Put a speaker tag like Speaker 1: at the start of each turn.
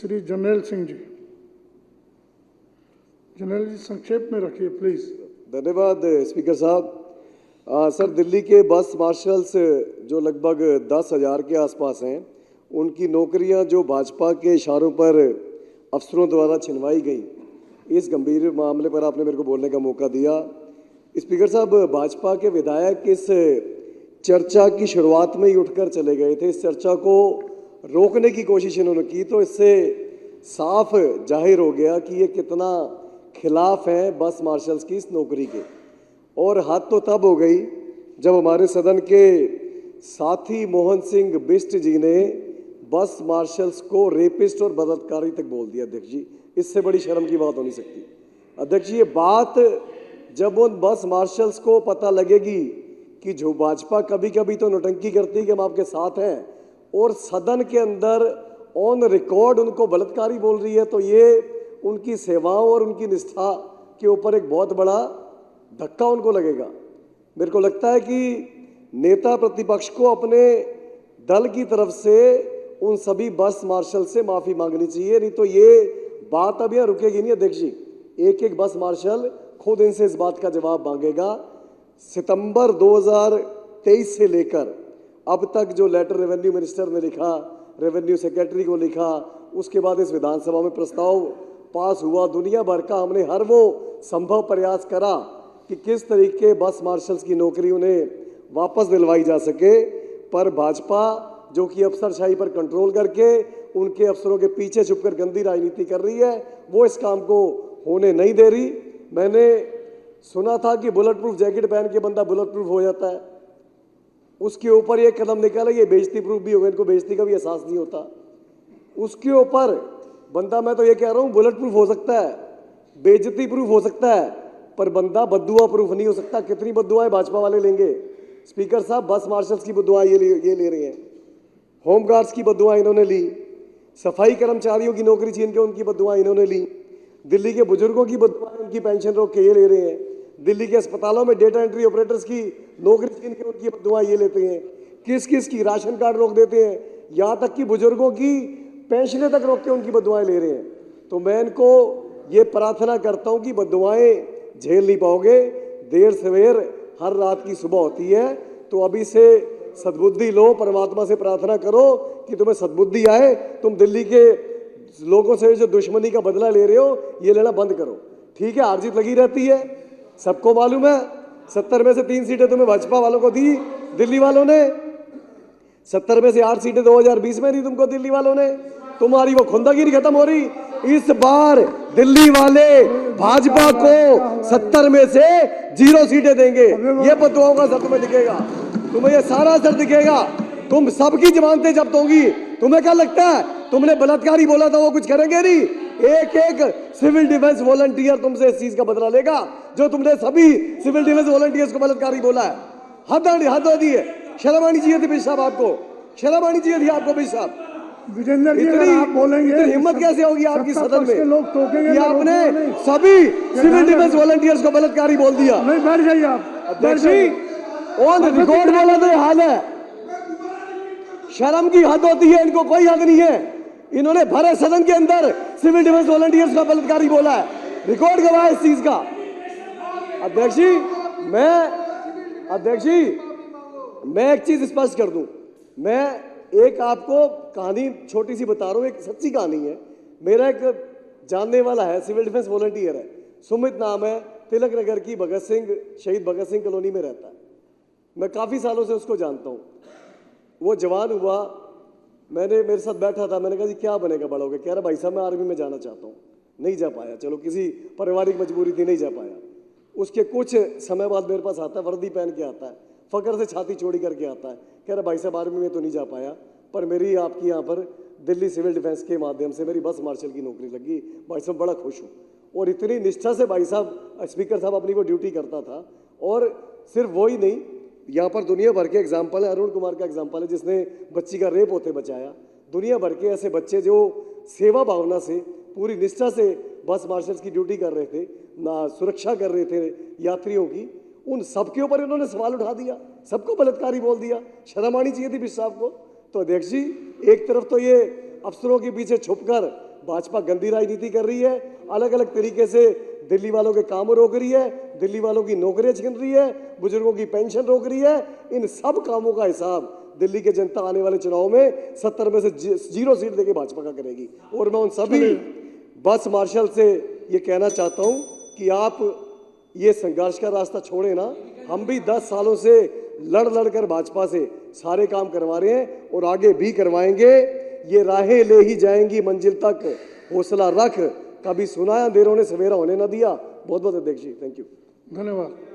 Speaker 1: श्री जर्नैल सिंह जी। जर्नैल जी संक्षेप में रखिए प्लीज।
Speaker 2: धन्यवाद स्पीकर साहब। सर, दिल्ली के बस मार्शल्स जो लगभग 10,000 के आसपास हैं, उनकी नौकरियां जो भाजपा के इशारों पर अफसरों द्वारा छिनवाई गई, इस गंभीर मामले पर आपने मेरे को बोलने का मौका दिया। स्पीकर साहब, भाजपा के विधायक इस चर्चा की शुरुआत में ही उठकर चले गए थे। इस चर्चा को रोकने की कोशिश इन्होंने की, तो इससे साफ जाहिर हो गया कि ये कितना खिलाफ हैं बस मार्शल्स की इस नौकरी के। और हद तो तब हो गई जब हमारे सदन के साथी मोहन सिंह बिष्ट जी ने बस मार्शल्स को रेपिस्ट और बलात्कारी तक बोल दिया। अध्यक्ष जी, इससे बड़ी शर्म की बात हो नहीं सकती। अध्यक्ष जी, ये बात जब उन बस मार्शल्स को पता लगेगी कि जो भाजपा कभी कभी तो नौटंकी करती है कि हम आपके साथ हैं, और सदन के अंदर ऑन रिकॉर्ड उनको बलात्कारी बोल रही है, तो ये उनकी सेवाओं और उनकी निष्ठा के ऊपर एक बहुत बड़ा धक्का उनको लगेगा। मेरे को लगता है कि नेता प्रतिपक्ष को अपने दल की तरफ से उन सभी बस मार्शल से माफ़ी मांगनी चाहिए, नहीं तो ये बात अब यहाँ रुकेगी नहीं। अध्यक्ष जी, एक एक बस मार्शल खुद इनसे इस बात का जवाब मांगेगा। सितंबर 2023 से लेकर अब तक जो लेटर रेवेन्यू मिनिस्टर ने लिखा, रेवेन्यू सेक्रेटरी को लिखा, उसके बाद इस विधानसभा में प्रस्ताव पास हुआ, दुनिया भर का हमने हर वो संभव प्रयास करा कि किस तरीके बस मार्शल्स की नौकरी उन्हें वापस दिलवाई जा सके, पर भाजपा जो कि अफसरशाही पर कंट्रोल करके उनके अफसरों के पीछे छुपकर गंदी राजनीति कर रही है, वो इस काम को होने नहीं दे रही। मैंने सुना था कि बुलेट प्रूफ जैकेट पहन के बंदा बुलेट प्रूफ हो जाता है, उसके ऊपर ये कदम निकाला, ये बेइज्जती प्रूफ भी होगा, इनको बेइज्जती का भी एहसास नहीं होता। उसके ऊपर बंदा, मैं तो ये कह रहा हूँ, बुलेट प्रूफ हो सकता है, बेइज्जती प्रूफ हो सकता है, पर बंदा बद्दुआ प्रूफ नहीं हो सकता। कितनी बद्दुआएं भाजपा वाले लेंगे? स्पीकर साहब, बस मार्शल्स की बद्दुआएं ये ले रहे हैं, होमगार्ड्स की बद्दुआएं इन्होंने ली, सफाई कर्मचारियों की नौकरी छीन के उनकी बद्दुआएं इन्होंने ली, दिल्ली के बुजुर्गों की बद्दुआएं उनकी पेंशन रोक के ये ले रहे हैं, दिल्ली के अस्पतालों में डेटा एंट्री ऑपरेटर्स की नौकरी छीन के उनकी बद्दुआएं ये लेते हैं, किस किस की राशन कार्ड रोक देते हैं, यहाँ तक कि बुजुर्गों की पेंशनें तक रोक के उनकी बद्दुआएं ले रहे हैं। तो मैं इनको ये प्रार्थना करता हूँ कि बद्दुआएं झेल नहीं पाओगे, देर सवेर हर रात की सुबह होती है, तो अभी से सद्बुद्धि लो, परमात्मा से प्रार्थना करो कि तुम्हें सद्बुद्धि आए, तुम दिल्ली के लोगों से जो दुश्मनी का बदला ले रहे हो ये लेना बंद करो। ठीक है, हार जीत लगी रहती है, सबको मालूम है। 70 में से 3 सीटें तुम्हें भाजपा वालों को दी दिल्ली वालों ने, 70 में से 8 सीटें 2020 में दी तुमको दिल्ली वालों ने। तुम्हारी वो खुंदगी नहीं खत्म हो रही। इस बार दिल्ली वाले भाजपा को 70 में से 0 सीटें देंगे। ये बदुआओं का असर तुम्हें दिखेगा, तुम्हें ये सारा असर दिखेगा, तुम सबकी जमानतें जब्त होंगी। तुम्हें क्या लगता है तुमने बलात्कारी बोला था वो कुछ करेंगे नहीं? एक एक सिविल डिफेंस वॉलंटियर तुमसे इस चीज का बदला लेगा जो तुमने सभी सिविल डिफेंस वॉलंटियर्स को बलात्कारी बोला है। हद होती है, शर्म आनी चाहिए थी बिश साहब, आपको शर्म आनी चाहिए थी आपको बिश साहब।
Speaker 1: विजेंद्र जी, अगर आप बोलेंगे
Speaker 2: हिम्मत कैसे होगी आपकी सदन में
Speaker 1: लोग टोकेंगे
Speaker 2: कि आपने सभी सिविल डिफेंस वॉलंटियर्स को बलात्कारी बोल दिया?
Speaker 1: नहीं, बैठ जाइए आप।
Speaker 2: अध्यक्ष जी, ऑन रिकॉर्ड बोला तो हाल है, शर्म की हद होती है, इनको कोई हद नहीं है। इन्होंने भरे सदन के अंदर सिविल डिफेंस वॉलंटियर्स का बलात्कारी बोला है, रिकॉर्ड गवाह है इस चीज का। अध्यक्ष जी, मैं एक चीज स्पष्ट कर दूं, मैं एक आपको कहानी छोटी सी बता रहा हूं, एक सच्ची कहानी है। मेरा एक जानने वाला है, सिविल डिफेंस वॉलंटियर है, सुमित नाम है, तिलक नगर की शहीद भगत सिंह कॉलोनी में रहता है। मैं काफी सालों से उसको जानता हूं। वो जवान हुआ, मेरे साथ बैठा था, मैंने कहा जी क्या बनेगा बड़ा होगा? कह रहा भाई साहब मैं आर्मी में जाना चाहता हूँ। नहीं जा पाया, चलो किसी पारिवारिक मजबूरी थी, नहीं जा पाया। उसके कुछ समय बाद मेरे पास आता है, वर्दी पहन के आता है, फकर से छाती चौड़ी करके आता है, कह रहा भाई साहब आर्मी में तो नहीं जा पाया, पर मेरी आपकी यहाँ पर दिल्ली सिविल डिफेंस के माध्यम से मेरी बस मार्शल की नौकरी लगी, भाई साहब बड़ा खुश हूँ। और इतनी निष्ठा से भाई साहब, स्पीकर साहब अपनी वो ड्यूटी करता था। और सिर्फ वो ही नहीं, यहाँ पर दुनिया भर के एग्जाम्पल है, अरुण कुमार का एग्जाम्पल है जिसने बच्ची का रेप होते बचाया। दुनिया भर के ऐसे बच्चे जो सेवा भावना से पूरी निष्ठा से बस मार्शल्स की ड्यूटी कर रहे थे, ना सुरक्षा कर रहे थे यात्रियों की, उन सबके ऊपर इन्होंने सवाल उठा दिया, सबको बलात्कारी बोल दिया। शर्म आनी चाहिए थी बिश साहब को। तो अध्यक्ष जी, एक तरफ तो ये अफसरों के पीछे छुपकर भाजपा गंदी राजनीति कर रही है, अलग अलग तरीके से दिल्ली वालों के काम रोक रही है, दिल्ली वालों की नौकरियां छीन रही है, बुजुर्गों की पेंशन रोक रही है। इन सब कामों का हिसाब दिल्ली के जनता आने वाले चुनाव में 70 में से 0 सीट देके भाजपा का करेगी। और मैं उन सभी बस मार्शल से ये कहना चाहता हूं कि आप ये संघर्ष का रास्ता छोड़े ना। हम भी 10 सालों से लड़ लड़ कर भाजपा से सारे काम करवा रहे हैं और आगे भी करवाएंगे। ये राहें ले ही जाएंगी मंजिल तक, हौसला रख, कभी सुना अंधेरों ने सवेरा होने ना दिया। बहुत बहुत अध्यक्ष जी, थैंक यू,
Speaker 1: धन्यवाद।